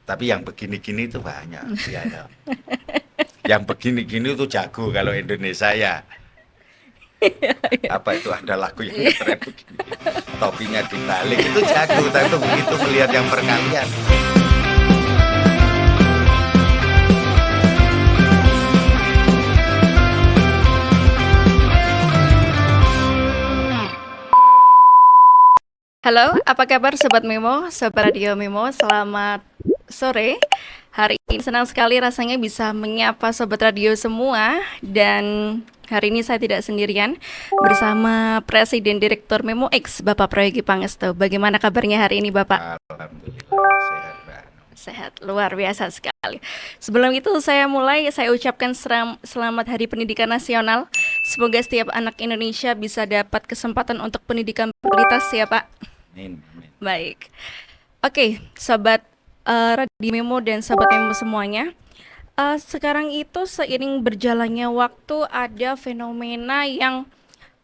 Tapi yang begini-gini itu banyak. Ya, ya. Yang begini-gini itu jago kalau Indonesia ya. Apa itu ada lagu yang ngetren begini, topinya dibalik itu jago, tapi begitu melihat yang perkalian. Halo, apa kabar Sobat Memo, Sobat Radio Memo, selamat sore. Hari ini senang sekali rasanya bisa menyapa Sobat Radio semua. Dan hari ini saya tidak sendirian, bersama Presiden Direktur Memo X, Bapak Prayogi Pangestu. Bagaimana kabarnya hari ini Bapak? Alhamdulillah sehat, Mbak. Sehat, luar biasa sekali. Sebelum itu saya ucapkan selamat Hari Pendidikan Nasional. Semoga setiap anak Indonesia bisa dapat kesempatan untuk pendidikan berkualitas ya Pak. Amin, amin. Baik. Oke, Sobat Radio Memo dan Sobat Memo semuanya. Sekarang itu seiring berjalannya waktu ada fenomena yang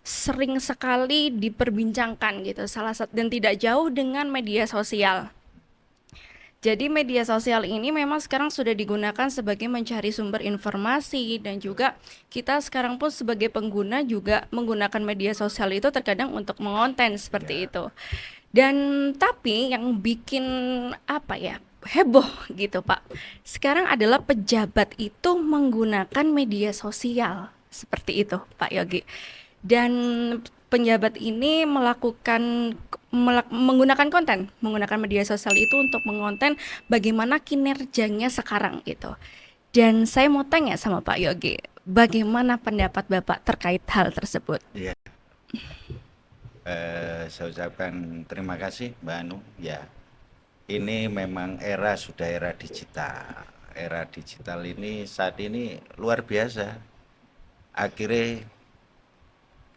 sering sekali diperbincangkan gitu. Salah satu dan tidak jauh dengan media sosial. Jadi media sosial ini memang sekarang sudah digunakan sebagai mencari sumber informasi, dan juga kita sekarang pun sebagai pengguna juga menggunakan media sosial itu terkadang untuk mengonten seperti itu. Dan tapi yang bikin heboh gitu Pak, sekarang adalah pejabat itu menggunakan media sosial seperti itu Pak Yogi. Dan penjabat ini menggunakan media sosial itu untuk mengonten bagaimana kinerjanya sekarang itu. Dan saya mau tanya sama Pak Yogi, bagaimana pendapat Bapak terkait hal tersebut? Ya. Saya ucapkan terima kasih Mbak Anu. Ya, ini memang sudah era digital. Era digital ini saat ini luar biasa. Akhirnya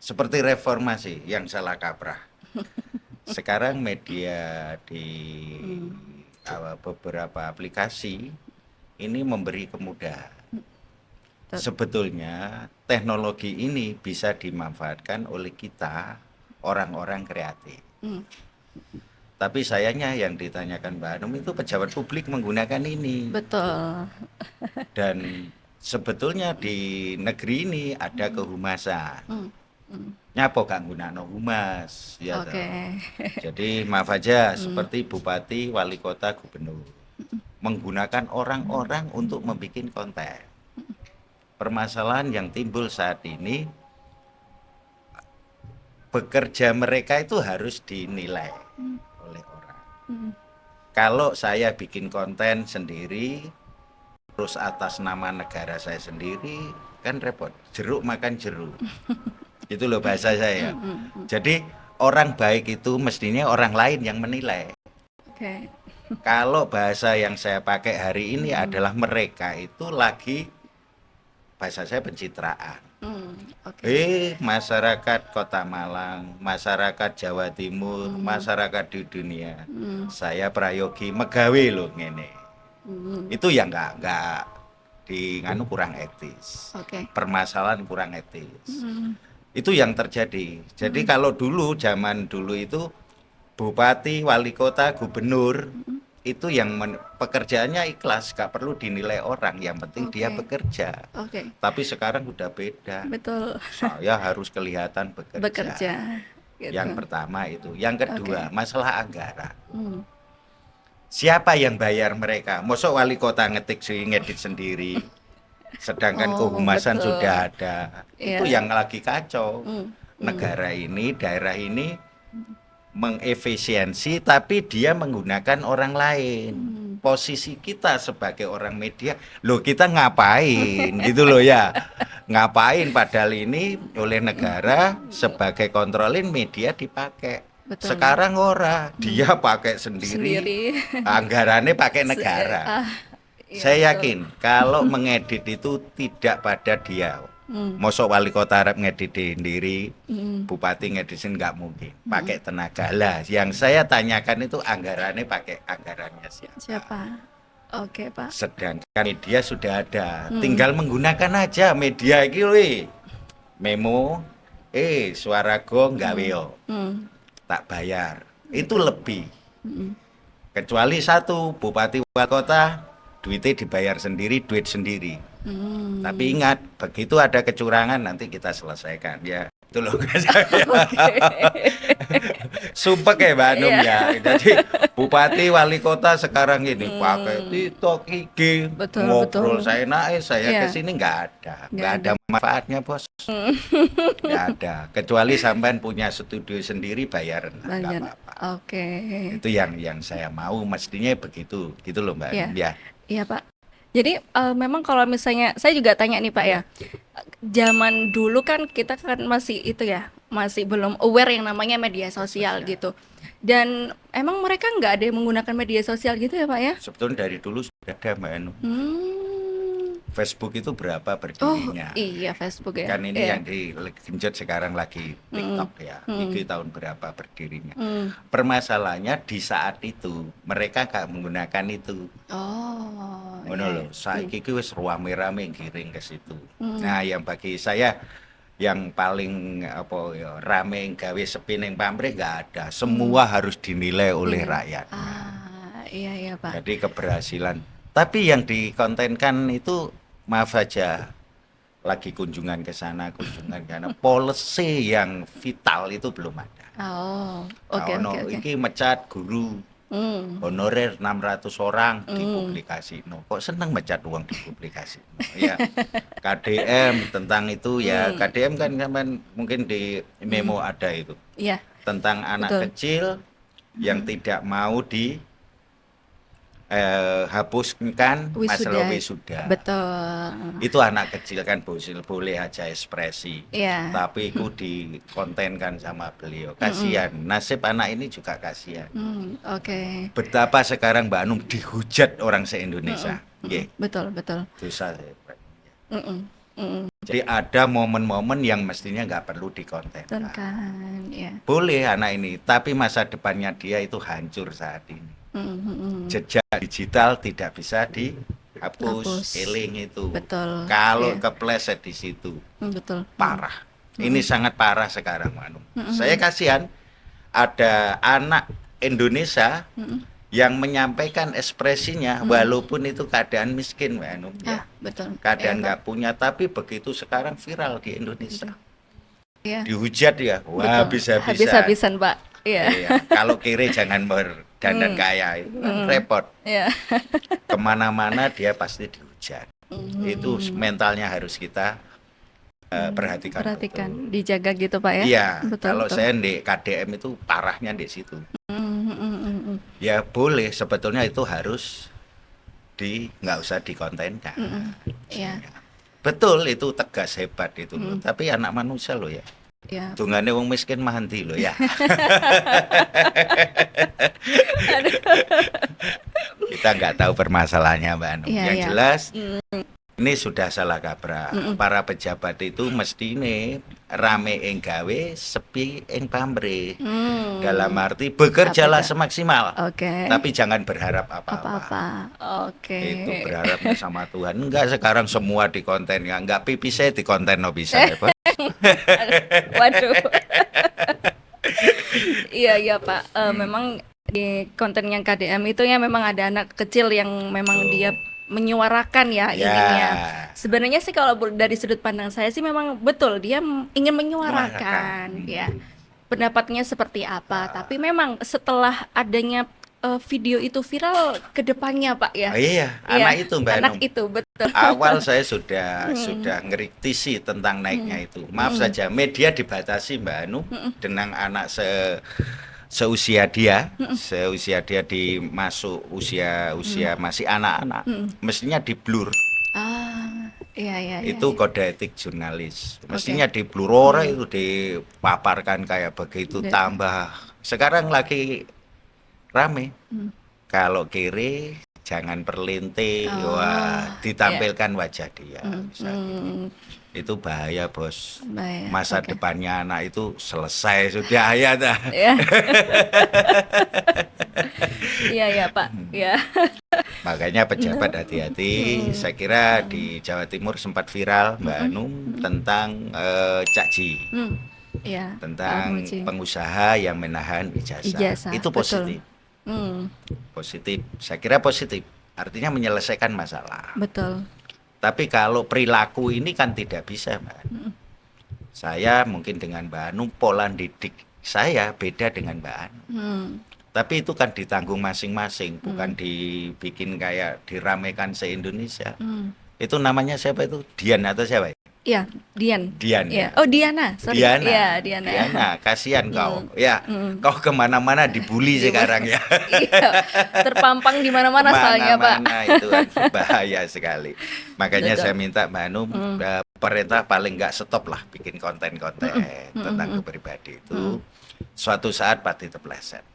seperti reformasi yang salah kaprah. Sekarang media di beberapa aplikasi ini memberi kemudahan. Sebetulnya teknologi ini bisa dimanfaatkan oleh kita, orang-orang kreatif. Tapi sayangnya yang ditanyakan Mbak Anum itu pejabat publik menggunakan ini. Betul. Dan sebetulnya di negeri ini ada kehumasan. Nyapo gak nggunakno humas ya. Oke. Jadi maaf aja seperti bupati, wali kota, gubernur menggunakan orang-orang untuk membuat konten. Permasalahan yang timbul saat ini, bekerja mereka itu harus dinilai oleh orang. Kalau saya bikin konten sendiri terus atas nama negara saya sendiri, kan repot, jeruk makan jeruk. Itu loh bahasa saya. Jadi orang baik itu mestinya orang lain yang menilai. Oke. Kalau bahasa yang saya pakai hari ini adalah mereka itu lagi, bahasa saya pencitraan. Masyarakat Kota Malang, masyarakat Jawa Timur, masyarakat di dunia, saya Prayogi megawe loh ngene. Itu yang enggak kurang etis. Permasalahan kurang etis. Itu yang terjadi. Jadi kalau zaman dulu itu bupati, wali kota, gubernur itu yang pekerjaannya ikhlas, gak perlu dinilai orang, yang penting dia bekerja. Tapi sekarang udah beda. Betul. Saya harus kelihatan bekerja. Gitu. Yang pertama itu. Yang kedua, masalah anggaran. Siapa yang bayar mereka? Mosok wali kota ngedit sendiri, sedangkan kehumasan betul. sudah ada. Itu yang lagi kacau. Negara ini, daerah ini mengefisiensi, tapi dia menggunakan orang lain. Posisi kita sebagai orang media, loh kita ngapain gitu loh ya. Ngapain padahal ini oleh negara sebagai kontrolin media dipakai. Betul. Sekarang dia pakai sendiri. Anggarannya pakai negara. Saya yakin kalau mengedit itu tidak pada dia. Mosok wali kota Arab ngedit sendiri, bupati ngeditin nggak mungkin, pakai tenaga lah. Yang saya tanyakan itu anggarannya pakai anggarannya siapa? Oke Pak. Sedangkan media sudah ada, tinggal menggunakan aja media iki loh. Memo, suara gong gawe yo, tak bayar, itu lebih. Kecuali satu, bupati wali kota duitnya dibayar sendiri, duit sendiri. Tapi ingat, begitu ada kecurangan nanti kita selesaikan ya. Itu loh sumpek ya Mbak Anum Iya. ya. Jadi bupati wali kota sekarang ini pakai TikTok, IG, Betul, ngobrol betul. saya naik, saya Iya. kesini nggak ada, Nggak nggak ada manfaatnya bos, nggak ada. Kecuali sampean punya studio sendiri bayaran, nggak Banyak. apa-apa. Oke. Itu yang saya mau, mestinya begitu, gitu loh Mbak Iya. Anum ya. Iya, Pak. Jadi memang kalau misalnya saya juga tanya nih Pak ya, zaman dulu kan kita kan masih itu ya, masih belum aware yang namanya media sosial gitu. Dan emang mereka nggak ada yang menggunakan media sosial gitu ya Pak ya? Sebetulnya dari dulu sudah ada Mbak Anum. Hmm. Facebook itu berapa Oh berdirinya? iya Facebook ya. Kan ini Iya. yang digenjot sekarang lagi TikTok ya. Itu tahun berapa berdirinya? Hmm. Permasalahannya di saat itu mereka nggak menggunakan itu. Oh Ngono iya. lho, saiki ki wis rame-rame giring ke situ. Nah, yang bagi saya yang paling apa ya rame gawe sepi ning pamrih nggak ada. Semua harus dinilai oleh rakyat. Iya iya Pak. Jadi keberhasilan. Tapi yang dikontenkan itu maaf saja lagi kunjungan ke sana, kunjungan karena policy yang vital itu belum ada. Oh Nah, oke ono oke oke. iki mecat guru honorer 600 orang dipublikasi. No, kok seneng mecat uang dipublikasi. Ya, KDM tentang itu ya. KDM kan mungkin di memo ada itu Iya tentang anak betul. kecil yang tidak mau hapuskan masalah wisuda. Betul. Itu anak kecil kan boleh aja ekspresi. Iya. Tapi itu dikontenkan sama beliau. Kasihan. Nasib anak ini juga kasihan. Oke. Betapa sekarang Mbak Anum dihujat orang se-Indonesia. Nggih, Betul betul. dosa. Mm-mm. Mm-mm. Jadi ada momen-momen yang mestinya nggak perlu dikontenkan. Kan ya. Boleh anak ini, tapi masa depannya dia itu hancur saat ini. Jejak digital tidak bisa dihapus, Hapus. eling itu. Betul. Kalau Iya. kepleset di situ, Betul. parah. Ini sangat parah sekarang, Manu. Saya kasihan ada anak Indonesia yang menyampaikan ekspresinya, walaupun itu keadaan miskin, Manu. Ya. Betul. Keadaan Iya, nggak punya, tapi begitu sekarang viral di Indonesia. Iya. Dihujat ya, wah Betul. habis-habisan. Habis-habisan, Pak. Iya. Iya, kalau kiri jangan berdandan kaya itu kan repot. Iya. Kemana-mana dia pasti dihujat. Itu mentalnya harus kita perhatikan. Perhatikan, betul. dijaga gitu, Pak ya. Iya, Betul, kalau betul. saya di KDM itu parahnya di situ. Mm. Ya boleh, sebetulnya itu harus nggak usah dikontenkan. Iya. Betul, itu tegas hebat itu loh. Tapi anak manusia loh ya. Iya. Tungane wong miskin mah henti loh ya. Kita nggak tahu permasalahannya Mbak Anu. Iya, Yang iya. jelas ini sudah salah kaprah. Para pejabat itu mesti ini rame ing gawe, sepi ing pamrih. Dalam arti bekerjalah Apa, semaksimal. Oke. Tapi jangan berharap apa-apa. Apa-apa. Oke. Itu berharapnya sama Tuhan. Enggak, sekarang semua dikonten ya. Enggak pipi saya dikonten no bisa ya, Pak. Waduh. Iya iya Pak. Memang di konten yang KDM itu ya memang ada anak kecil yang memang dia menyuarakan ya ininya. Sebenarnya sih kalau dari sudut pandang saya sih memang betul dia ingin menyuarakan ya pendapatnya seperti apa. Tapi memang setelah adanya video itu viral ke depannya Pak ya. Oh, iya, anak itu Mbak Anak Anum. itu betul. Awal saya sudah ngeritisi tentang naiknya itu. Maaf saja, media dibatasi Mbak Anu dengan anak seusia dia, masuk usia masih anak-anak, mestinya diblur. Iya. Itu kode etik jurnalis. Mestinya diblur, orang itu dipaparkan kayak begitu. Tambah sekarang lagi rame. Kalau kiri jangan perlinting, wah ditampilkan wajah dia. Itu bahaya bos. Bahaya, Masa oke. depannya anak itu selesai sudah ya dah. Ya. Iya Pak. Ya. Makanya pejabat hati-hati. Saya kira di Jawa Timur sempat viral Mbak Anum tentang Cak Ji. Iya. Tentang Muji. pengusaha yang menahan ijazah. Ijazah, Itu betul. positif. Hmm, Positif, saya kira positif. Artinya menyelesaikan masalah. betul. Tapi kalau perilaku ini kan tidak bisa, Mbak. Saya mungkin dengan Mbak Anu, pola didik saya beda dengan Mbak Anu. Tapi itu kan ditanggung masing-masing, bukan dibikin kayak diramaikan se-Indonesia. Itu namanya siapa itu? Dian atau siapa? Iya, Dian. Dian Iya. ya? Oh, Diana. Sorry. Diana. Iya, Diana. Diana, kasihan kau. Ya, kau kemana-mana dibully sekarang ya. Iya, terpampang di mana-mana soalnya, Pak. Mana-mana itu kan bahaya sekali. Makanya Betul. saya minta Mbak Anu, pemerintah paling nggak stop lah bikin konten-konten tentang kepribadian itu. Suatu saat pasti terpeleset.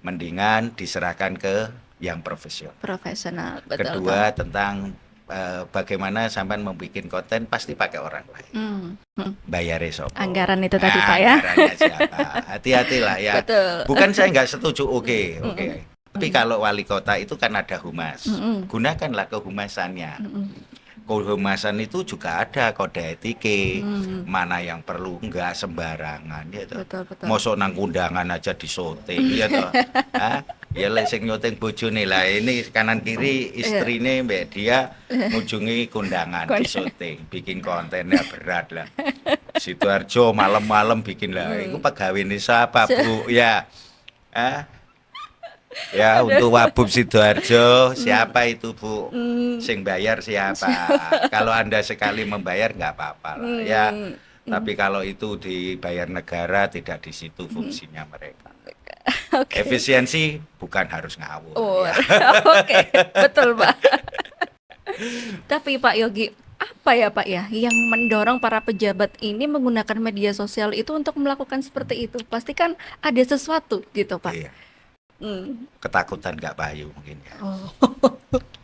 Mendingan diserahkan ke yang profesional. Profesional, betul. Kedua tentang bagaimana sampai membuat konten pasti pakai orang lain. Bayar sopo. Anggaran itu tadi, Pak, ya. Anggarannya siapa? Hati-hatilah ya. Betul. Bukan saya nggak setuju, oke. Tapi kalau wali kota itu kan ada humas. Gunakanlah kehumasannya. Kehumasan itu juga ada kode etike, mana yang perlu enggak sembarangan ya toh. Betul. Mosok nang undangan aja disoting ya toh. Hah? Ya lek sing nyuting bojone lah, ini kanan kiri istrine mbek dia ngunjungi kondangan disoting, bikin kontennya berat lah. Sidoarjo malam-malam bikin lah, itu pegawai siapa Bu ya? Ya untuk Wabub Sidoarjo siapa itu Bu? Sing bayar siapa? Kalau Anda sekali membayar nggak apa-apa lah ya. Tapi kalau itu dibayar negara tidak di situ fungsinya mereka. Efisiensi bukan harus ngawur. Oh, Ya. oke, betul, Pak. Tapi Pak Yogi, apa ya Pak ya yang mendorong para pejabat ini menggunakan media sosial itu untuk melakukan seperti itu? Pasti kan ada sesuatu gitu, Pak. Iya. Ketakutan nggak payu mungkin ya. Oh,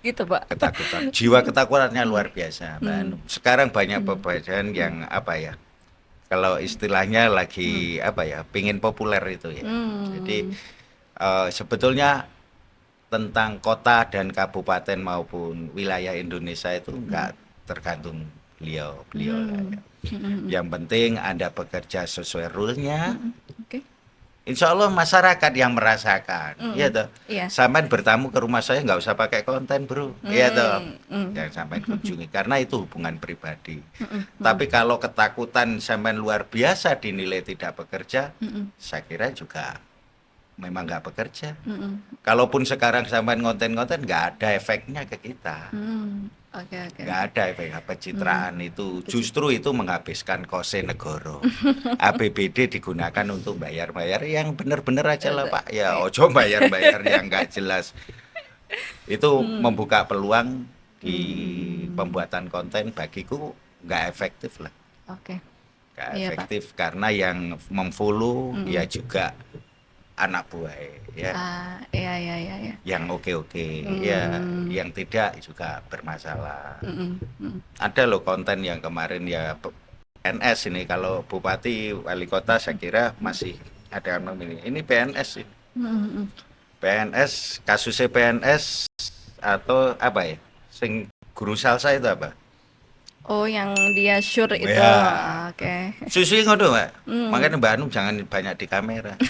gitu, Pak. Ketakutan. Jiwa ketakutannya luar biasa, Mbak Anu. Sekarang banyak pekerjaan yang apa ya? Kalau istilahnya lagi apa ya? Pingin populer itu ya. Jadi sebetulnya tentang kota dan kabupaten maupun wilayah Indonesia itu enggak tergantung beliau lah ya. Yang penting Anda bekerja sesuai rule-nya. Oke. Insya Allah masyarakat yang merasakan, ya toh. Iya. Sampai bertamu ke rumah saya nggak usah pakai konten bro, ya toh. Jangan sampai kunjungi karena itu hubungan pribadi. Tapi kalau ketakutan sampai luar biasa dinilai tidak bekerja, saya kira juga memang nggak bekerja. Kalaupun sekarang sampai konten-konten nggak ada efeknya ke kita. Oke. Nggak ada efek pencitraan itu, justru itu menghabiskan kose negoro. APBD digunakan untuk bayar-bayar yang benar-benar aja lah Pak. Ya ojo bayar-bayar yang nggak jelas. Itu membuka peluang di pembuatan konten bagiku nggak efektif lah. Oke. Nggak Iya, Pak. efektif karena yang memfollow ya juga anak buah ya. Iya. Yang oke ya, yang tidak juga bermasalah. Ada loh konten yang kemarin ya PNS ini, kalau bupati wali kota saya kira masih ada yang memilih. Ini PNS sih. PNS, kasusnya PNS atau apa ya? Sing guru salsa itu apa? Oh, yang dia sure itu. Ya. Oke. Susu ngono, Mbak. Makanya Mbak Anu jangan banyak di kamera.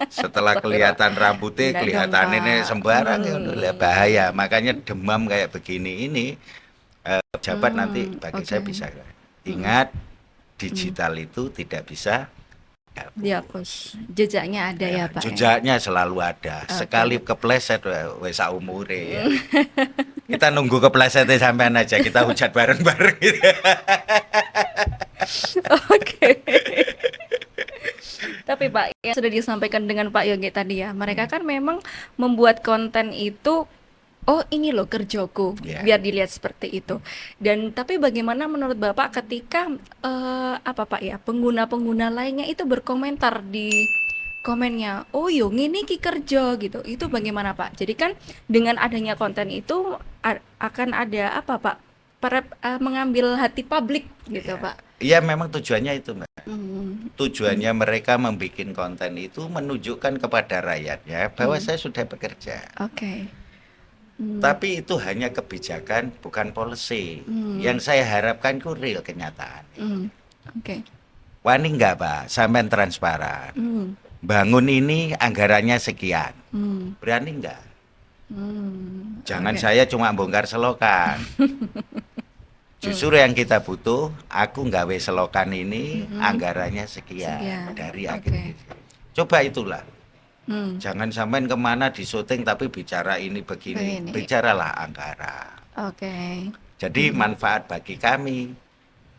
Setelah kelihatan rambutnya, Enggak kelihatan dong, ini Pak. sembarang ya bahaya. Makanya demam kayak begini ini pejabat nanti bagi saya bisa. Ingat, digital itu tidak bisa Dihapus. Jejaknya ada ya, Pak. jejaknya selalu ada. Sekali kepleset wes saumure ya. Kita nunggu keplesetnya sampean aja, kita hujat bareng-bareng gitu. Oke. Tapi Pak, yang sudah disampaikan dengan Pak Yogi tadi ya, mereka kan memang membuat konten itu, oh ini loh kerjaku, Yeah. biar dilihat seperti itu. Dan tapi bagaimana menurut Bapak ketika apa Pak ya, pengguna-pengguna lainnya itu berkomentar di komennya, oh yo ngini ki kerja gitu, itu bagaimana Pak? Jadi kan dengan adanya konten itu akan ada apa Pak? Mengambil hati publik gitu Pak. Iya memang tujuannya itu Mbak. Tujuannya mereka membuat konten itu menunjukkan kepada rakyatnya bahwa saya sudah bekerja. Oke. Tapi itu hanya kebijakan, bukan policy. Yang saya harapkan itu real kenyataan. Oke. Wani enggak Pak, sampean transparan. bangun ini anggarannya sekian. Berani enggak? Jangan Oke. saya cuma bongkar selokan. Justru yang kita butuh, aku nggawe selokan ini anggarannya sekian Sekian. dari Oke. akhir. Coba itulah. Hmm. Jangan sampai kemana di syuting tapi bicara ini begini. Begini. Bicaralah anggaran. Oke. Jadi manfaat bagi kami.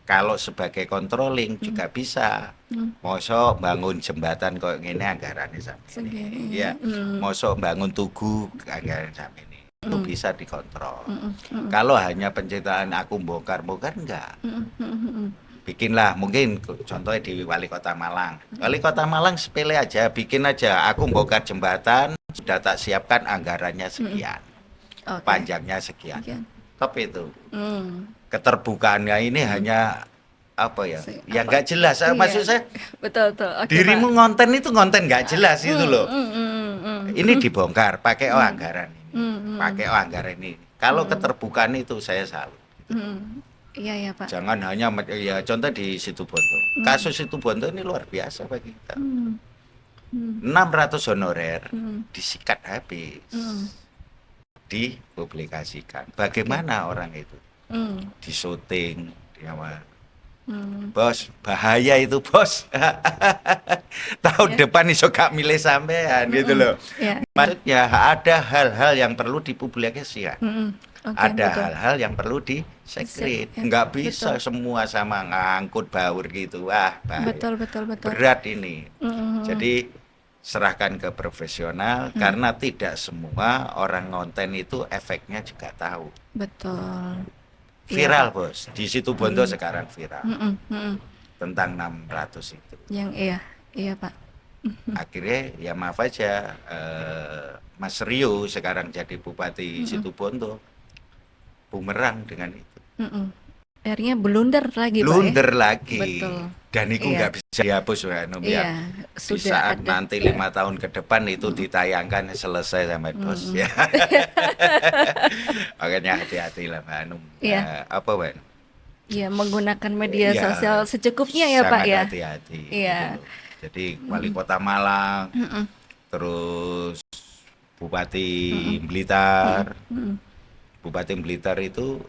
Kalau sebagai controlling juga bisa. Mosok bangun jembatan kok ngene anggarannya sampai ini. Segini. Ya, mosok bangun tugu anggaran sampai ini. Itu bisa dikontrol. Kalau hanya pencitraan aku bongkar-bongkar enggak. Bikinlah mungkin contohnya di Wali Kota Malang. Wali Kota Malang sepele aja, bikin aja. Aku bongkar jembatan, sudah tak siapkan anggarannya sekian, Oke. panjangnya sekian. Sekian. Top itu. Hmm. Keterbukaannya ini hanya apa ya? Ya Apa? nggak jelas. Iya. Maksud saya Betul betul. Oke, dirimu Pak. ngonten itu ngonten nggak jelas itu loh. Hmm. Ini dibongkar pakai anggaran ini, pakai anggaran ini. Kalau keterbukaan itu saya salut. Iya ya Pak. Jangan hanya ya contoh di Situbondo. Kasus Situbondo ini luar biasa bagi kita. 600 honorer disikat habis. Dipublikasikan. Bagaimana orang itu? Di syuting, di awal. Bos, bahaya itu bos. Tahun depan iso gak milih sampean gitu loh. Iya. Maksudnya ada hal-hal yang perlu dipublikasikan. Oke, Ada betul. hal-hal yang perlu disekret. Ya, Nggak bisa betul. semua sama ngangkut baur gitu. Wah, bahaya. Betul betul. Berat ini. Jadi serahkan ke profesional karena tidak semua orang ngonten itu efeknya juga tahu. Betul. Viral bos, di Situbondo sekarang viral tentang 600 itu. Yang iya Pak. Akhirnya ya maaf aja, Mas Rio sekarang jadi Bupati Situbondo bumerang dengan itu. Akhirnya blunder lagi Pak ya. Blunder lagi. Betul. Dan itu Iya. nggak bisa dihapus ya, Num, ya. Iya, Di sudah saat ada. nanti 5 tahun ke depan itu ditayangkan selesai sama bos ya. Makanya hati-hati lah Mbak Anum. Iya. Apa Mbak? Iya, menggunakan media Iya, sosial secukupnya ya Pak sangat ya. hati-hati. Iya. gitu loh. Jadi Wali Kota Malang, terus Bupati Blitar, Bupati Blitar itu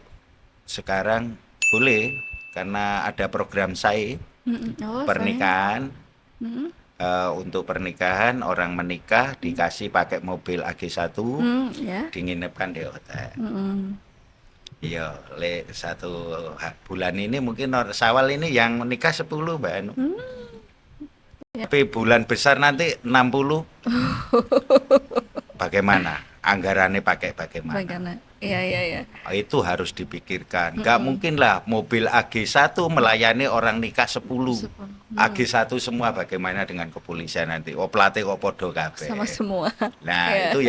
sekarang boleh karena ada program SAE Oh, pernikahan. Untuk pernikahan orang menikah dikasih pakai mobil AG1 ya. dinginepkan di hotel. Iya, satu bulan ini mungkin Syawal ini yang menikah 10 Mbak Anu. Tapi bulan besar nanti 60. Bagaimana? Anggarannya pakai bagaimana? Bagaimana? Iya. Itu harus dipikirkan. Nggak mungkin lah mobil AG1 melayani orang nikah 10. AG1 semua bagaimana dengan kepolisian nanti? Oh pelatih kok podo kabeh. Sama semua. Nah, Iya. itu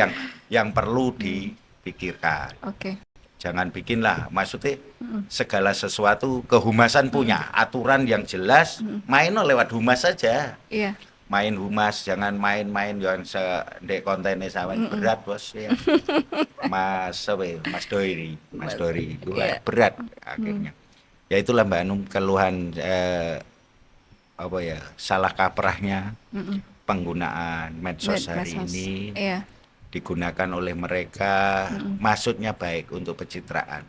yang perlu dipikirkan. Oke. Jangan bikinlah, maksudnya segala sesuatu kehumasan punya aturan yang jelas, main lewat humas saja. Iya. Main humas, jangan main-main yang dek kontennya sama berat bos ya. Mas Dori, itu Iya. berat akhirnya. Ya itulah Mbak Anum keluhan apa ya salah kaprahnya penggunaan medsos hari Medsos. ini. Iya. Digunakan oleh mereka, maksudnya baik untuk pencitraan.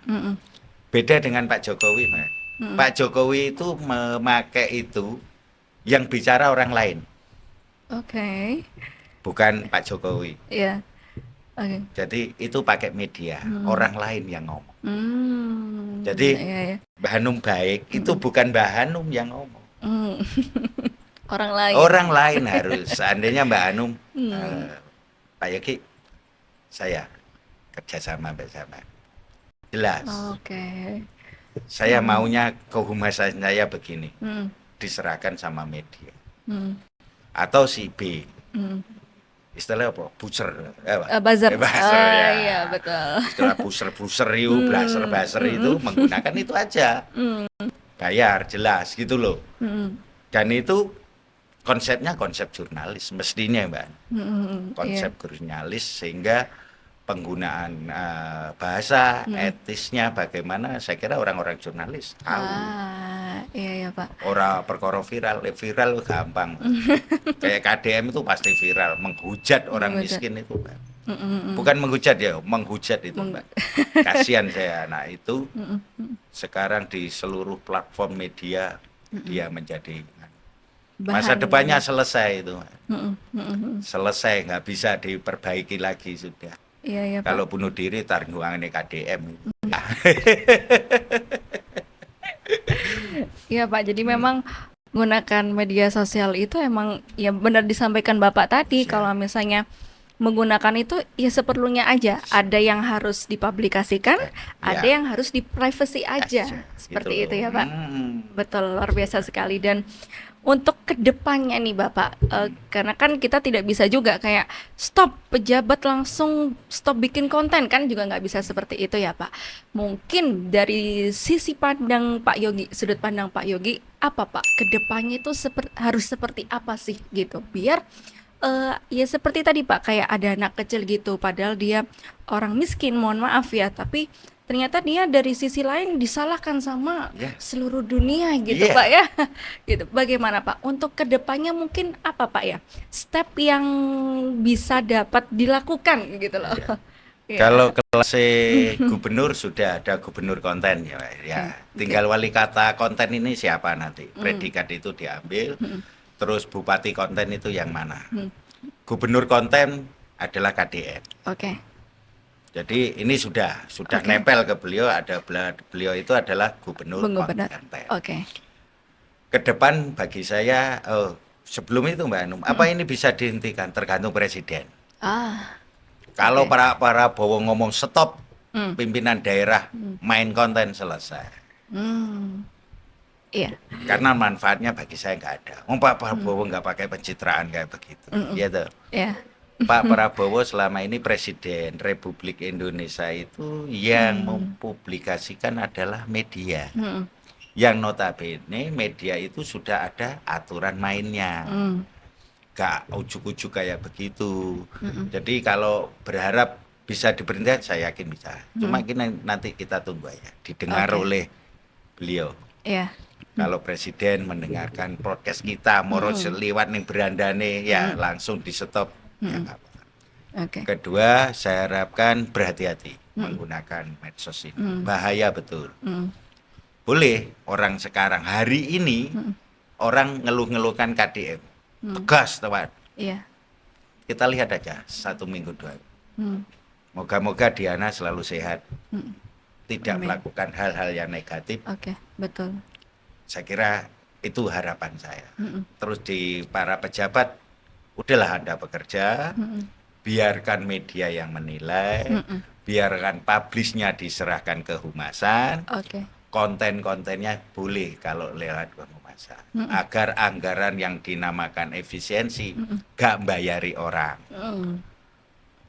Beda dengan Pak Jokowi, Mas. Pak Jokowi itu memakai itu yang bicara orang lain, Oke. bukan Pak Jokowi. Iya. Oke. Jadi itu pakai media, orang lain yang ngomong. Jadi Iya. Mbak Hanum baik, itu bukan Mbak Hanum yang ngomong. Orang lain. Orang lain harus. Seandainya Mbak Hanum, Pak Yogi, saya kerjasama bersama. Jelas. Oke. Saya maunya kehumasan saya begini, Hmm. diserahkan sama media. Hmm. Atau si B, Hmm. istilahnya apa? Buzzer. Buzzer. Buzzer, ya. Iya, betul. Istilah buzzer itu, buzzer itu menggunakan itu aja. Bayar, jelas gitu loh. Dan itu konsepnya konsep jurnalis, mestinya Mbak. Konsep jurnalis sehingga penggunaan bahasa etisnya bagaimana, saya kira orang-orang jurnalis tahu. iya ya Pak. Ora perkara viral, viral gampang. Kayak KDM itu pasti viral, menghujat orang Menghujat. miskin itu, Pak. Mm, mm, mm. Bukan menghujat ya, menghujat itu, Meng- Pak. Kasihan saya anak itu Mm, mm, mm. sekarang di seluruh platform media dia menjadi masa Bahan depannya ini. selesai itu, Mm, mm, mm, mm. selesai, nggak bisa diperbaiki lagi sudah. Iya ya Pak. Kalau bunuh diri tanggungannya KDM. Iya Pak, jadi memang menggunakan media sosial itu emang ya benar disampaikan Bapak tadi, Ya. kalau misalnya menggunakan itu ya seperlunya aja. Ada yang harus dipublikasikan, ada Ya. yang harus di privacy aja. Seperti itu Gitu. ya Pak. Betul, luar biasa sekali. Dan untuk kedepannya nih Bapak, karena kan kita tidak bisa juga kayak stop pejabat langsung stop bikin konten, kan juga nggak bisa seperti itu ya Pak. Mungkin dari sisi pandang Pak Yogi, sudut pandang Pak Yogi, apa Pak kedepannya itu harus seperti apa sih gitu, biar ya seperti tadi Pak, kayak ada anak kecil gitu, padahal dia orang miskin, mohon maaf ya, tapi ternyata dia dari sisi lain disalahkan sama Ya. seluruh dunia gitu Iya. Pak ya. Gitu. Bagaimana Pak untuk kedepannya, mungkin apa Pak ya step yang bisa dapat dilakukan gitu loh. Ya. Kalau kelas gubernur sudah ada gubernur konten ya, Pak. Ya. Tinggal wali kata konten ini siapa nanti. Predikat itu diambil. Terus bupati konten itu yang mana? Gubernur konten adalah KDN. Oke. Jadi ini sudah Oke. nempel ke beliau, beliau itu adalah gubernur Benar. konten. Oke. Ke depan bagi saya, sebelum itu Mbak Anum, apa ini bisa dihentikan tergantung presiden. Ah. Kalau Oke. para bowo ngomong stop, Hmm. pimpinan daerah main konten selesai. Hmm. Iya. Karena manfaatnya bagi saya nggak ada. Pak Prabowo nggak pakai pencitraan kayak begitu. Iya tuh. Ya. Pak Prabowo selama ini Presiden Republik Indonesia itu yang mempublikasikan adalah media. Hmm. Yang notabene media itu sudah ada aturan mainnya. Hmm. Gak ujuk-ujuk kayak begitu. Jadi kalau berharap bisa diberhentikan, saya yakin bisa. Cuma nanti kita tunggu aja, didengar Oke. oleh beliau. Ya. Kalau presiden mendengarkan podcast kita, moro seliwat ning berandane, ya langsung di stop. Ya, nggak apa-apa. Oke. Kedua, saya harapkan berhati-hati menggunakan medsos ini. Bahaya betul. Hmm. Boleh orang sekarang hari ini orang ngeluh-ngeluhkan KDM. Tegas, teman. Iya. Kita lihat aja 1 minggu 2. Hmm. Moga-moga Diana selalu sehat. Hmm. Tidak Amin. melakukan hal-hal yang negatif. Oke, betul. Saya kira itu harapan saya. Mm-mm. Terus di para pejabat, udahlah Anda bekerja, biarkan media yang menilai, biarkan publishnya diserahkan ke humasan, Oke. konten-kontennya boleh kalau lewat ke humasan, agar anggaran yang dinamakan efisiensi gak bayari orang. Mm.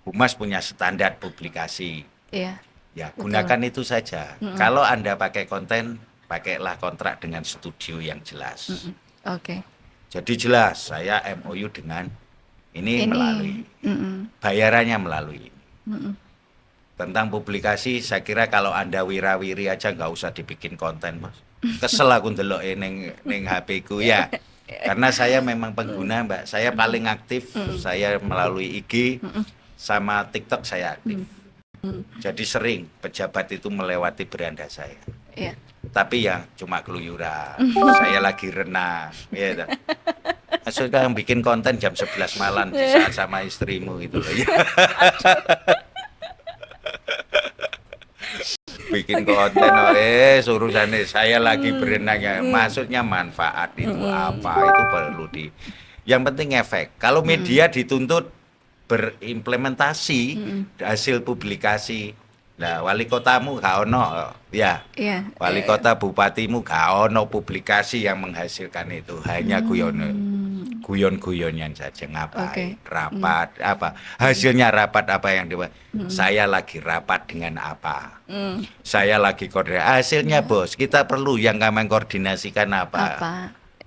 Humas punya standar publikasi, Iya. ya Betul. gunakan itu saja. Kalau Anda pakai konten, pakailah kontrak dengan studio yang jelas. Oke. Jadi jelas saya MOU dengan ini melalui bayarannya melalui ini. Tentang publikasi, saya kira kalau Anda wirawiri aja nggak usah dibikin konten, Mas. Kesel aku ndelok ning HP ku ya. Karena saya memang pengguna, Mbak. Saya paling aktif, saya melalui IG sama TikTok saya aktif. Jadi sering pejabat itu melewati beranda saya. Iya. Tapi ya cuma keluyuran. Saya lagi renang, ya. Maksudnya yang bikin konten jam 11 malam di saat sama istrimu itu loh ya. Bikin konten, urusannya saya lagi berenang ya. Maksudnya manfaat itu apa? Itu perlu yang penting efek. Kalau media dituntut berimplementasi hasil publikasi. Nah, wali kotamu gak ono ya. Iya. Wali kota bupatimu gak ono publikasi yang menghasilkan itu, hanya guyon-guyonnya saja. Ngapain? Oke. Rapat apa? Hasilnya rapat apa yang dibuat? Saya lagi rapat dengan apa? Saya lagi koordinasi. Hasilnya bos, kita perlu yang kami koordinasikan apa? Apa?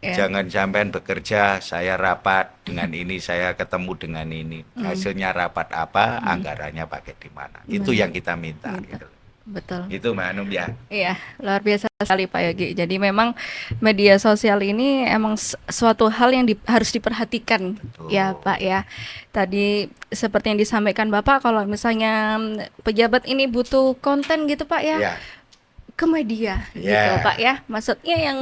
Ya. Jangan sampean bekerja, saya rapat dengan ini, saya ketemu dengan ini. Hasilnya rapat apa, anggarannya pakai di mana. Itu yang kita minta. Gitu. betul. Gitu Mbak Anum ya. Iya, luar biasa sekali Pak Yogi. Jadi memang media sosial ini emang suatu hal yang harus diperhatikan ya Betul. Pak ya. Tadi seperti yang disampaikan Bapak, kalau misalnya pejabat ini butuh konten gitu Pak ya, Ya, ke media gitu Pak ya. ya. Maksudnya yang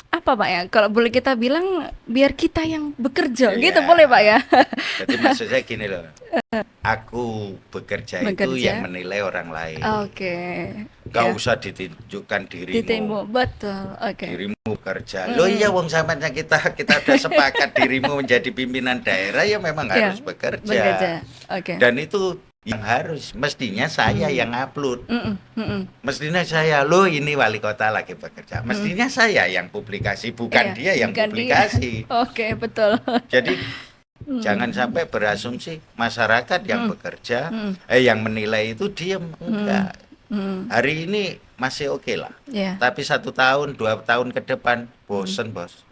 apa Pak ya? Kalau boleh kita bilang biar kita yang bekerja gitu Iya. boleh Pak ya. Jadi maksud saya gini loh. Aku bekerja itu yang Bekerja. menilai orang lain. Oke. Gak Ya, usah ditunjukkan ditimu dirimu. betul. Oke. Dirimu bekerja. Loh iya Mm-mm. wong samanya kita udah sepakat dirimu menjadi pimpinan daerah ya memang Ya, harus bekerja. bekerja. Oke. Dan itu yang harus mestinya saya Mm. yang upload. Mm-mm, mm-mm. Mestinya saya, loh ini wali kota lagi bekerja. Mestinya saya yang publikasi, bukan Iya, dia yang bukan dia. publikasi. Oke, betul. Jadi jangan Mm, sampai berasumsi masyarakat yang mm, bekerja, mm, yang menilai itu diem. mm, Enggak. mm. Hari ini masih oke lah. Ya. Tapi 1 tahun, 2 tahun ke depan bosen bos.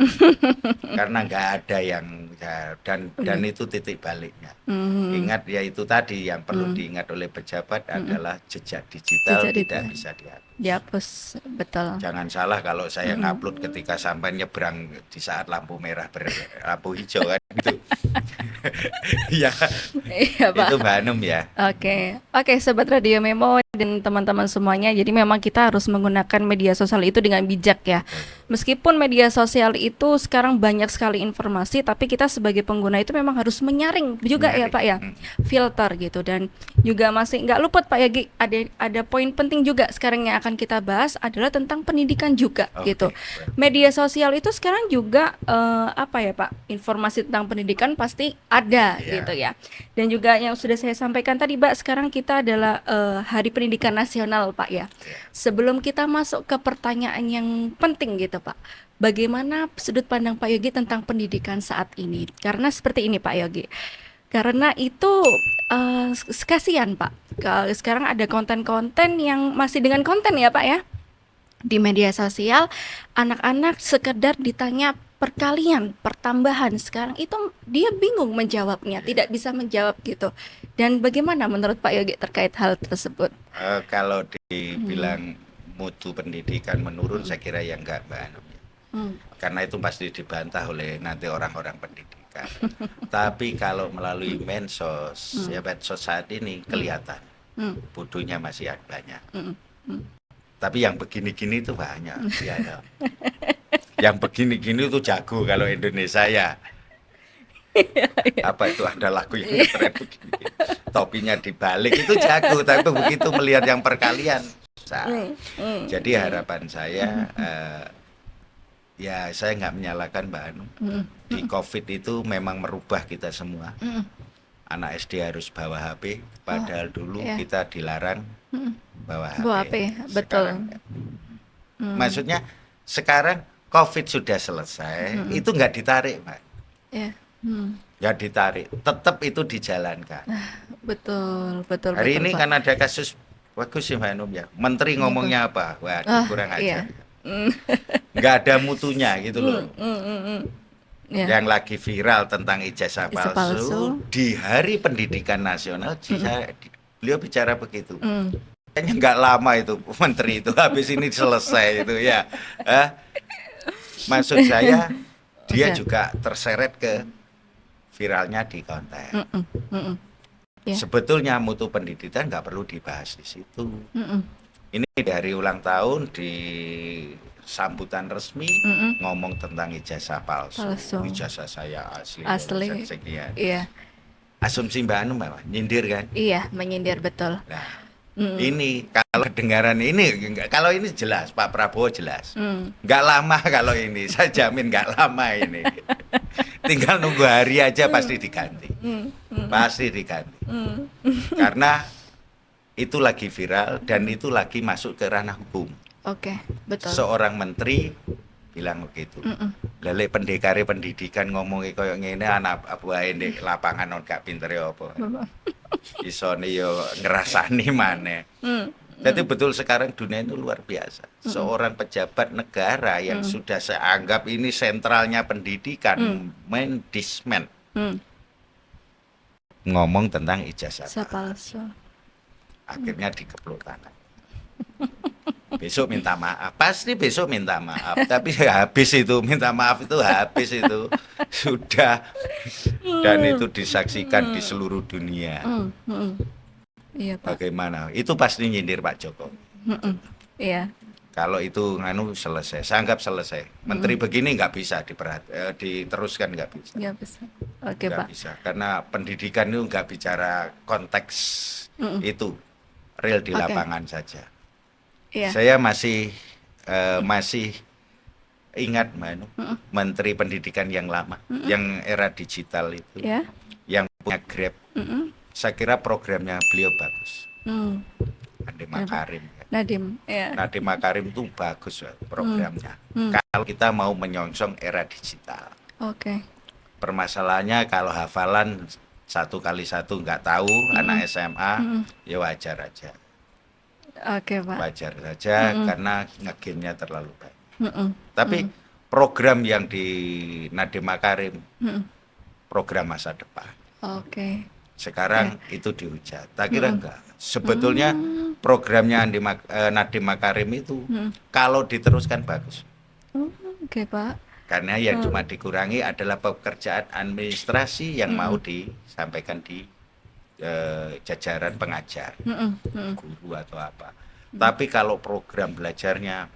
Karena nggak ada yang ya, dan Benar. itu titik baliknya. Mm, Ingat ya itu tadi yang perlu mm, diingat oleh pejabat mm. adalah jejak digital Jejak tidak itu bisa dihapus. dihapus, betul. Jangan salah kalau saya Mm. ngupload ketika sampai nyebrang di saat lampu merah lampu hijau kan gitu. Ya, Iya, Pak. itu Mbak Anum ya. Oke, oke, Sobat Radio Memo dan teman-teman semuanya. Jadi memang kita harus menggunakan media sosial itu dengan bijak ya. Meskipun media sosial itu sekarang banyak sekali informasi, tapi kita sebagai pengguna itu memang harus menyaring juga ya Menyaring. Pak ya, filter gitu. Dan juga masih nggak luput Pak Yagi, ada poin penting juga sekarang yang akan kita bahas adalah tentang pendidikan juga Oke, gitu. baik. Media sosial itu sekarang juga apa ya Pak, informasi tentang pendidikan pasti ada Iya. gitu ya. Dan juga yang sudah saya sampaikan tadi Pak, sekarang kita adalah Hari Pendidikan Nasional Pak ya. Iya. Sebelum kita masuk ke pertanyaan yang penting gitu Pak, bagaimana sudut pandang Pak Yogi tentang pendidikan saat ini? Karena seperti ini Pak Yogi, karena itu kasihan Pak. Sekarang ada konten-konten yang masih dengan konten ya Pak ya, di media sosial, anak-anak sekedar ditanya perkalian, pertambahan, sekarang itu dia bingung menjawabnya, tidak bisa menjawab gitu. Dan bagaimana menurut Pak Yogi terkait hal tersebut? Kalau dibilang mutu pendidikan menurun, saya kira ya enggak Mbak Anum. Hmm. Karena itu pasti dibantah oleh nanti orang-orang pendidikan. Tapi kalau melalui medsos, ya medsos saat ini kelihatan Hmm. bodohnya masih ada banyak. Hmm. Hmm. Tapi yang begini-gini itu banyak. Ya, ya. Yang begini-gini itu jago kalau Indonesia ya. Apa itu ada lagu yang ngetren begini. Topinya dibalik itu jago, tapi begitu melihat yang perkalian. Jadi harapan saya ya saya nggak menyalahkan Mbak Anu. Di COVID itu memang merubah kita semua. Anak SD harus bawa HP, padahal dulu iya. kita dilarang bawa HP. Bu HP, betul. Sekarang, maksudnya sekarang COVID sudah selesai, itu nggak ditarik, Mbak. Ya. Nggak ditarik, tetap itu dijalankan. Betul, betul, Hari betul, ini Pak. kan ada kasus bagus sih Mbak Anum ya. Menteri ngomongnya apa? Waduh, kurang iya. ajar. Nggak ada mutunya gitu loh. Ya. Yang lagi viral tentang ijazah Ijazah palsu, palsu. di Hari Pendidikan Nasional beliau bicara begitu. Kayaknya nggak lama itu menteri itu habis ini selesai itu ya. Maksud saya dia Oke. juga terseret ke viralnya di konten. Ya. Sebetulnya mutu pendidikan nggak perlu dibahas di situ. Ini dari ulang tahun di sambutan resmi ngomong tentang ijazah palsu. Palsu. Ijazah saya asli. Asli. lulusan sekian. Iya. Asumsi Mbak Anum apa? Nyindir kan? Iya, menyindir betul. Nah, ini kalau dengaran ini, kalau ini jelas Pak Prabowo jelas. Nggak lama kalau ini, saya jamin nggak lama ini. Tinggal nunggu hari aja pasti diganti. Pasti diganti. Karena itu lagi viral dan itu lagi masuk ke ranah hukum. Oke, betul. Seorang menteri bilang begitu. Lele pendekare pendidikan ngomongnya koyo ngene anak buahe ndek lapangan on gak pinter ya apa. Isone yo ngrasani maneh. Jadi betul sekarang dunia itu luar biasa. Seorang pejabat negara yang sudah saya anggap ini sentralnya pendidikan, Mendismen, ngomong tentang ijazah Palsu. akhirnya dikepluk tangan. Besok minta maaf, pasti besok minta maaf. Tapi habis itu minta maaf itu habis itu sudah, dan itu disaksikan di seluruh dunia. Iya Pak. Bagaimana? Itu pasti nyindir Pak Jokowi. Iya. Kalau itu selesai, saya anggap selesai. Menteri begini nggak bisa diteruskan, nggak bisa. Nggak bisa. Oke Nggak Pak. bisa, karena pendidikan itu nggak bicara konteks itu, real di Oke. lapangan saja. Iya. Saya masih ingat Menteri Pendidikan yang lama, yang era digital itu, Ya. yang punya Grab. Saya kira programnya beliau bagus. Nadiem Makarim. Nadiem. Ya. Nadiem Makarim itu bagus programnya. Kalau kita mau menyongsong era digital. Oke. Permasalahannya kalau hafalan 1x1 nggak tahu, anak SMA, ya wajar aja. Oke Pak. Wajar saja karena nge-game-nya terlalu banyak. Tapi program yang di Nadiem Makarim, program masa depan. Oke. Sekarang itu dihujat. Tak kira enggak. Sebetulnya programnya Nadiem Makarim itu kalau diteruskan bagus. Oke Pak. Karena yang cuma dikurangi adalah pekerjaan administrasi yang mau disampaikan di jajaran pengajar, guru atau apa. Tapi kalau program belajarnya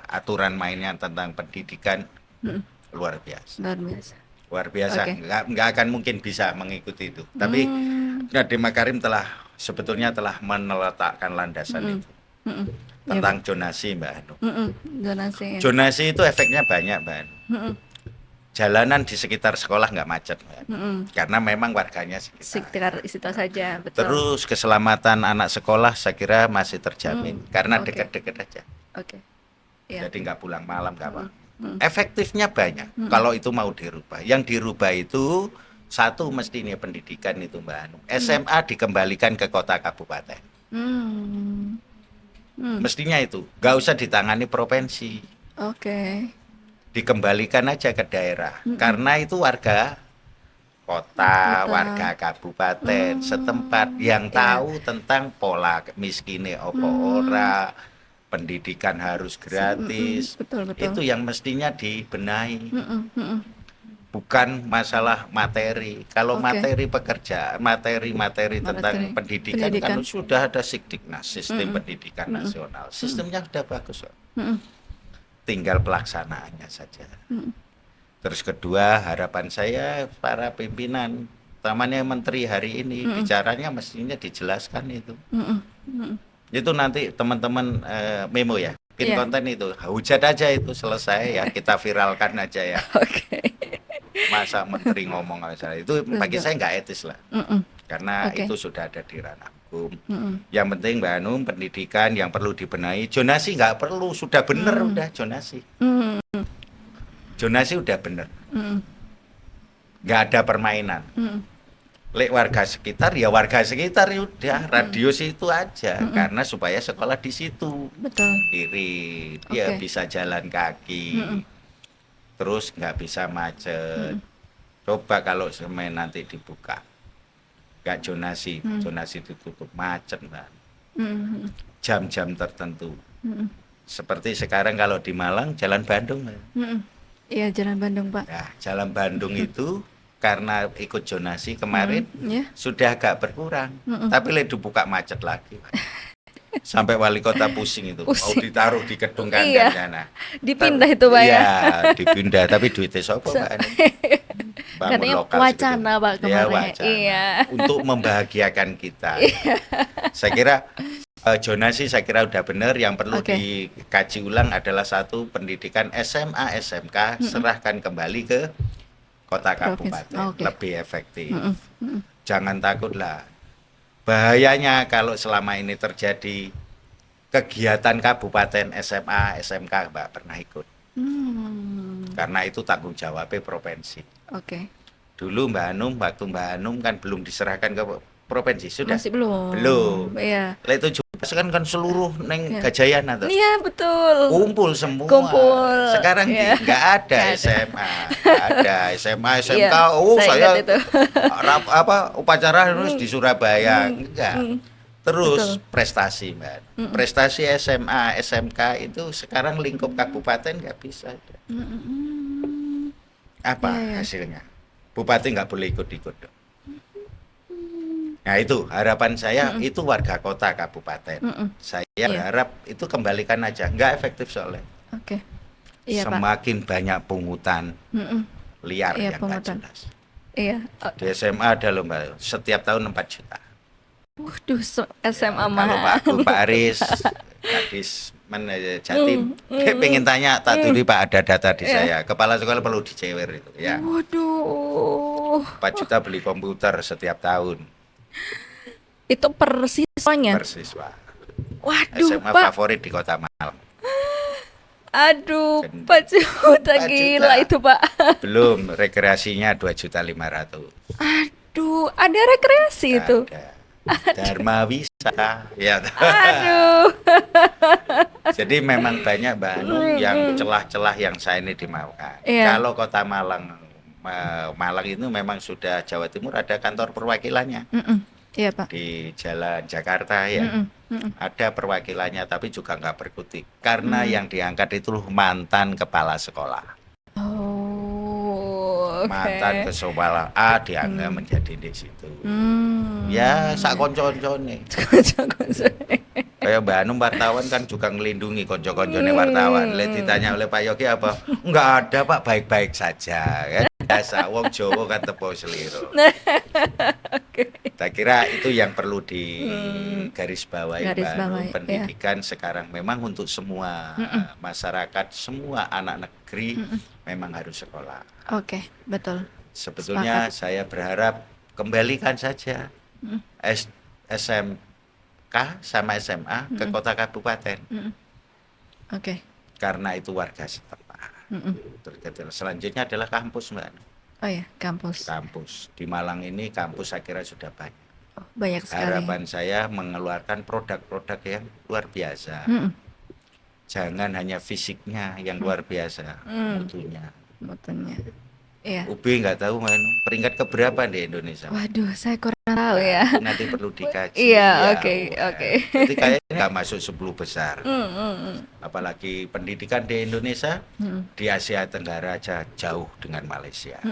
aturan mainnya tentang pendidikan luar biasa. Luar biasa. Luar biasa. Oke. Nggak akan mungkin bisa mengikuti itu. Tapi Nadiem Makarim sebetulnya telah meletakkan landasan itu. Tentang zonasi, Mbak Anu. Zonasi. Zonasi itu efeknya banyak, Mbak Anu. Jalanan di sekitar sekolah nggak macet, Mbak Anu. Karena memang warganya Sekitar situ saja, betul. Terus keselamatan anak sekolah saya kira masih terjamin karena Oke. dekat-dekat aja. Oke. Iya. Jadi nggak pulang malam, nggak apa. Efektifnya banyak kalau itu mau dirubah. Yang dirubah itu satu mestinya pendidikan itu, Mbak Anu. SMA dikembalikan ke kota kabupaten. Mestinya itu, nggak usah ditangani provinsi, Oke. dikembalikan aja ke daerah. Karena itu warga kota, warga kabupaten setempat yang tahu tentang pola miskinnya opo ora, pendidikan harus gratis. Betul. Itu yang mestinya dibenahi. Bukan masalah materi. Kalau Oke. materi pekerjaan, materi tentang pendidikan kan sudah ada Sikdiknas, sistem pendidikan nasional. Sistemnya sudah bagus kok. Tinggal pelaksanaannya saja. Terus kedua, harapan saya para pimpinan, utamanya menteri hari ini, bicaranya mestinya dijelaskan itu. Itu nanti teman-teman memo ya, bikin konten itu, hujat aja itu selesai ya, kita viralkan aja ya. Oke. Masa menteri ngomong aja itu bagi saya nggak etis lah. Karena itu sudah ada di ranah hukum. Yang penting Mbak Anum, pendidikan yang perlu dibenahi, zonasi nggak perlu, sudah bener udah zonasi. Zonasi udah bener. Nggak ada permainan. Lek warga sekitar ya warga sekitar udah, radius itu aja karena supaya sekolah di situ. Betul. Irit, dia bisa jalan kaki. Terus nggak bisa macet. Coba kalau semen nanti dibuka, nggak zonasi, zonasi ditutup macet, Mbak. Jam-jam tertentu. Seperti sekarang kalau di Malang, Jalan Bandung. Iya, Jalan Bandung, Pak. Ya, Jalan Bandung itu karena ikut zonasi kemarin Ya. sudah agak berkurang, tapi lek dibuka macet lagi, Pak. Sampai wali kota pusing itu, mau ditaruh di gedung kandang sana. Dipindah itu, Pak ya. Iya, dipindah, tapi duitnya sopo, Pak? Katanya wacana, Pak, ya, kemarin. wacana. Iya. Untuk membahagiakan kita. Saya kira zonasi saya kira udah benar, yang perlu dikaji ulang adalah satu, pendidikan SMA, SMK serahkan kembali ke kota kabupaten, lebih efektif. Jangan takutlah. Bahayanya kalau selama ini terjadi kegiatan kabupaten SMA, SMK Mbak pernah ikut. Karena itu tanggung jawabnya provinsi. Dulu Mbak Anum, waktu Mbak Anum kan belum diserahkan ke provinsi, sudah? Masih belum. Belum. Iya. Itu kan seluruh neng Gajayaan atau? Iya, betul. Kumpul semua. Kumpul. Sekarang nggak ada SMA, nggak ada SMA, SMK. Saya upacara harus di Surabaya, enggak. Terus prestasi, Mbak. Prestasi SMA, SMK itu sekarang lingkup kabupaten nggak bisa. Apa Iya, iya. hasilnya? Bupati nggak boleh ikut-ikut dong. Nah itu harapan saya itu warga kota kabupaten. Saya Iya. berharap itu kembalikan aja, nggak efektif soalnya. Oke. Iya, Pak. Semakin banyak pungutan liar Iya, yang nggak pungutan. jelas. Iya. Di SMA ada loh, Mbak, setiap tahun 4 juta. Waduh, SMA Kalau mah. Pak Aris, Kadis Jatim, dia pengen tanya, tak turi Pak, ada data di saya. Kepala sekolah perlu dicewer itu ya. Waduh. 4 juta beli komputer setiap tahun Itu per siswanya. per siswa. Waduh, SMA Pak. favorit di Kota Malang. Aduh, Gendeng. 4 juta 4 gila juta. itu, Pak. Belum rekreasinya 2.500.000. Aduh, ada rekreasi itu. Ada. Dharma wisata ya. Aduh. Jadi memang banyak Mbak Hanum yang celah-celah yang saya ini dimaukan. Iya. Kalau Kota Malang Malang itu memang sudah Jawa Timur ada kantor perwakilannya Iya, Pak. di Jalan Jakarta ya. Ada perwakilannya tapi juga nggak berkutik karena yang diangkat itu mantan kepala sekolah. Oh, oke. Mantan kepala A dianggap menjadi di situ. Ya sak konco-koncone. Kocok-kocok. Kayak Mbak Hanum wartawan kan juga ngelindungi konco-koncone wartawan. Lihat ditanya oleh Pak Yogi apa? Enggak ada Pak, baik-baik saja. Kan biasa wong Jawa kan tepo seliro. Saya kira itu yang perlu digarisbawahi Garis Mbak Hanum. bawahi, ya. Pendidikan sekarang memang untuk semua masyarakat, semua anak negeri memang harus sekolah. Oke, betul. Sebetulnya saya berharap kembalikan saja SMK sama SMA ke kota kabupaten Oke. karena itu warga setempat. Terus selanjutnya adalah kampus, Mbak. Oh ya, kampus. Kampus di Malang ini kampus saya kira sudah banyak. Oh, banyak sekali. Harapan saya mengeluarkan produk-produk yang luar biasa. Jangan hanya fisiknya yang luar biasa, mutunya. Mutunya. Iya. UB nggak tahu Mbak Hanum, peringkat keberapa di Indonesia? Waduh, saya kurang tahu ya. Nanti perlu dikaji. Iya, Ya, oke. Jadi kayaknya nggak masuk 10 besar. Apalagi pendidikan di Indonesia, di Asia Tenggara aja jauh dengan Malaysia.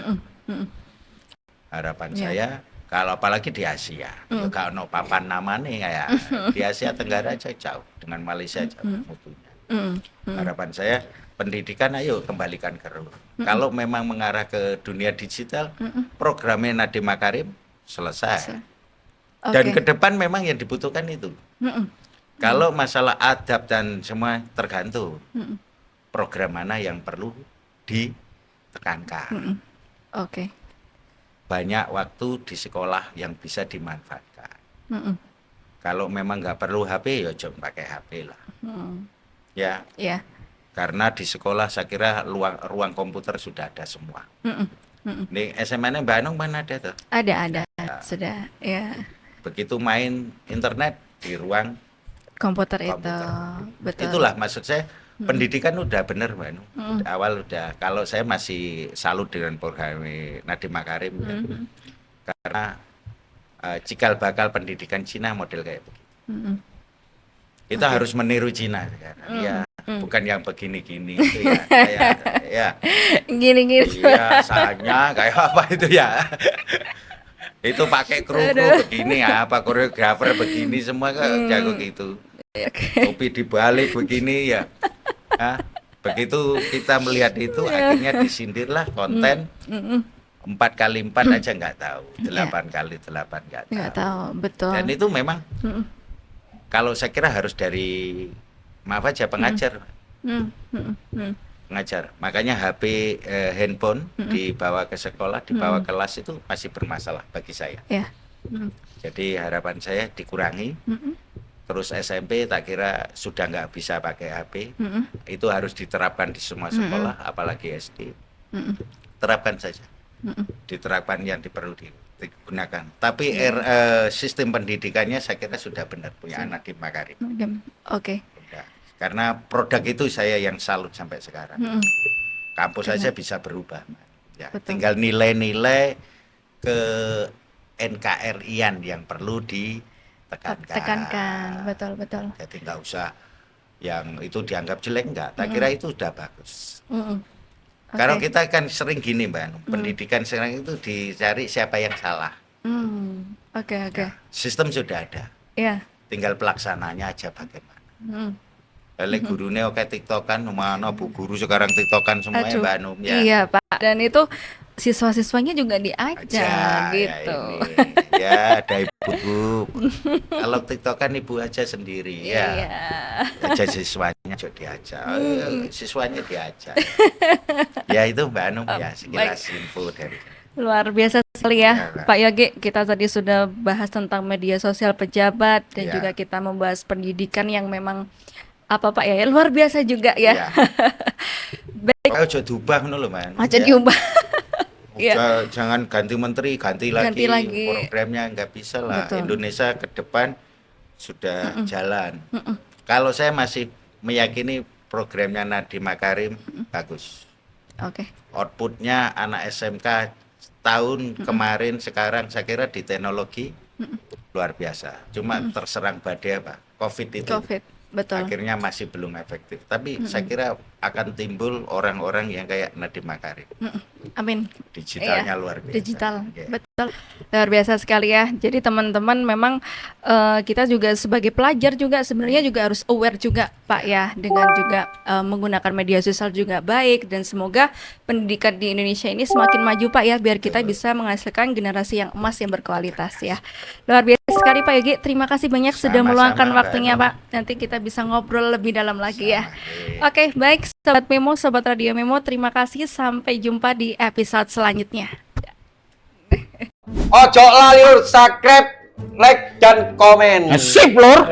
Harapan saya, kalau apalagi di Asia, ya kalau no papan namanya kayak di Asia Tenggara aja jauh dengan Malaysia jauh mutunya. Harapan saya pendidikan ayo kembalikan ke rumah. Kalau memang mengarah ke dunia digital, programnya Nadiem Makarim selesai. Dan ke depan memang yang dibutuhkan itu. Kalau masalah adab dan semua tergantung program mana yang perlu ditekankan. Oke. Banyak waktu di sekolah yang bisa dimanfaatkan. Kalau memang nggak perlu HP, ya jangan pakai HP lah. Ya. Iya. Karena di sekolah saya kira ruang komputer sudah ada semua. Nih SMA-nya Mbak Anung mana ada tuh? Ada. Sudah, ya. Begitu main internet di ruang Komputer itu. komputer. Betul. Itulah maksud saya pendidikan udah bener Mbak Anung. Awal udah. Kalau saya masih salut dengan program Nadiem Makarim ya. Karena cikal bakal pendidikan Cina model kayak begitu. Kita harus meniru Cina sekarang. Ya. Bukan yang begini-gini itu ya, ya. Gini-gini. Iya, sanya kayak apa itu ya. Itu pakai kru begini ya, apa koreografer begini semua kan jago gitu. Topi dibalik begini ya. Nah, begitu kita melihat itu akhirnya disindirlah konten 4x4 aja nggak tahu, 8x8 nggak tahu, betul. Dan itu memang kalau saya kira harus dari maaf aja pengajar. Pengajar. Makanya HP handphone dibawa ke sekolah, dibawa ke kelas itu masih bermasalah bagi saya. Ya. Jadi harapan saya dikurangi. Terus SMP tak kira sudah nggak bisa pakai HP. Itu harus diterapkan di semua sekolah, apalagi SD. Terapkan saja. Diterapkan yang perlu digunakan. Tapi sistem pendidikannya saya kira sudah benar punya Nadiem Makarim. Oke. Karena produk itu saya yang salut sampai sekarang. Kampus saja bisa berubah. Ya, tinggal nilai-nilai ke NKRI-an yang perlu tekankan, betul betul. Jadi nggak usah yang itu dianggap jelek, enggak. Tak kira itu sudah bagus. Kalau Oke. kita kan sering gini Mbak Anu, pendidikan sekarang itu dicari siapa yang salah. Oke oke. Sistem sudah ada, Iya. tinggal pelaksananya aja bagaimana. Oleh gurunya oke tiktokan, mana bu guru sekarang tiktokan semuanya Aduh, Mbak Anu ya. iya Pak. Dan itu siswa-siswanya juga Aja diajak ya gitu. ini. Ya ada ibu. Kalau tiktokan ibu aja sendiri ya. Iya. Aja siswanya juga diajak. Siswanya diajak. Ya itu Mbak Anu ya sekilas info dari Luar biasa sekali ya, Ya, Pak Yogi. Kita tadi sudah bahas tentang media sosial pejabat dan Ya. juga kita membahas pendidikan yang memang apa Pak ya, luar biasa juga ya. Ya. Baik, Ayo aja diubah ngono lho Man. aja Ya. diubah. Iya. Jangan ganti menteri, ganti Ganti lagi lagi. programnya nggak bisa lah. Betul. Indonesia ke depan sudah jalan. Kalau saya masih meyakini programnya Nadiem Makarim bagus. Oke. Outputnya anak SMK tahun kemarin sekarang saya kira di teknologi luar biasa. Cuma terserang badai apa? COVID itu. COVID, betul. Akhirnya masih belum efektif. Tapi saya kira akan timbul orang-orang yang kayak Nadiem Makarim. Amin. Digitalnya Iya, luar biasa. digital, Ya. betul. Luar biasa sekali ya. Jadi teman-teman memang kita juga sebagai pelajar juga sebenarnya juga harus aware juga Pak ya, dengan juga menggunakan media sosial juga baik, dan semoga pendidikan di Indonesia ini semakin maju Pak ya, biar kita bisa menghasilkan generasi yang emas yang berkualitas ya. Luar biasa sekali Pak Yogi. Terima kasih banyak sudah Sama-sama, meluangkan Mbak waktunya Anu. Pak. Nanti kita bisa ngobrol lebih dalam lagi ya. Sama, Oke, baik Sobat Memo, Sobat Radio Memo, terima kasih. Sampai jumpa di episode selanjutnya. Ojo lali lur, subscribe, like dan komen. Sip lur.